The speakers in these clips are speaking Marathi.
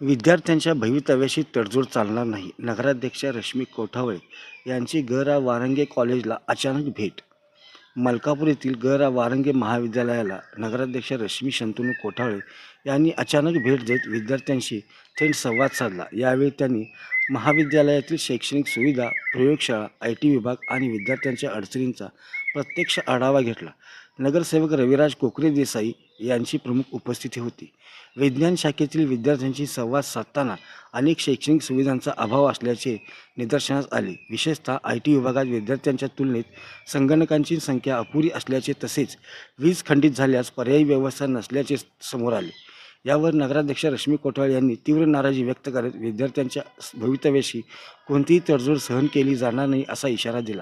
विद्यार्थ्यांच्या भवितव्याशी तडजोड चालणार नाही. नगराध्यक्षा रश्मी कोठावळे यांची ग. रा. वारंगे कॉलेजला अचानक भेट. मलकापूर येथील ग. रा. वारंगे महाविद्यालयाला नगराध्यक्ष रश्मी शंतनू कोठावळे यांनी अचानक भेट देत विद्यार्थ्यांशी थेट संवाद साधला. यावेळी त्यांनी महाविद्यालयातील शैक्षणिक सुविधा, प्रयोगशाळा, IT विभाग आणि विद्यार्थ्यांच्या अडचणींचा प्रत्यक्ष आढावा घेतला. नगरसेवक रविराज कोकरे देसाई यांची प्रमुख उपस्थिती होती. विज्ञान शाखेतील विद्यार्थ्यांशी संवाद साधताना अनेक शैक्षणिक सुविधांचा अभाव असल्याचे निदर्शनास आले. विशेषतः IT विभागात विद्यार्थ्यांच्या तुलनेत संगणकांची संख्या अपुरी असल्याचे तसेच वीज खंडित झाल्यास पर्यायी व्यवस्था नसल्याचे समोर आले. यावर नगराध्यक्ष रश्मी कोठावळे यांनी तीव्र नाराजी व्यक्त करत विद्यार्थ्यांच्या भवितव्याशी कोणतीही तडजोड सहन केली जाणार नाही असा इशारा दिला.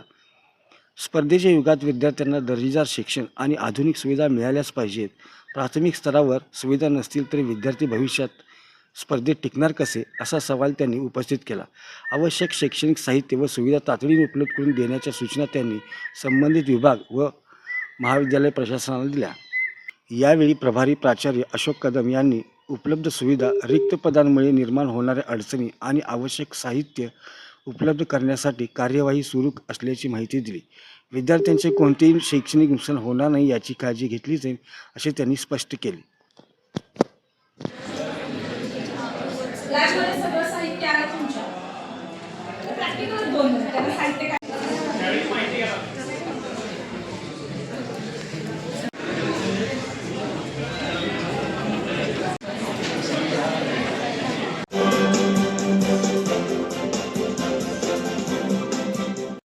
स्पर्धेच्या युगात विद्यार्थ्यांना दर्जेदार शिक्षण आणि आधुनिक सुविधा मिळाल्याच पाहिजेत. प्राथमिक स्तरावर सुविधा नसतील तरी विद्यार्थी भविष्यात स्पर्धेत टिकणार कसे, असा सवाल त्यांनी उपस्थित केला. आवश्यक शैक्षणिक साहित्य व सुविधा तातडीने उपलब्ध करून देण्याच्या सूचना त्यांनी संबंधित विभाग व महाविद्यालय प्रशासनाला दिल्या. यावेळी प्रभारी प्राचार्य अशोक कदम यांनी उपलब्ध सुविधा, रिक्त पदांमुळे निर्माण होणाऱ्या अडचणी आणि आवश्यक साहित्य उपलब्ध करण्यासाठी कार्यवाही सुरू असल्याची माहिती दिली. विद्यार्थ्यांचे कोणतेही शैक्षणिक नुकसान होणार नाही याची काळजी घेतली जाईल असे त्यांनी स्पष्ट केले.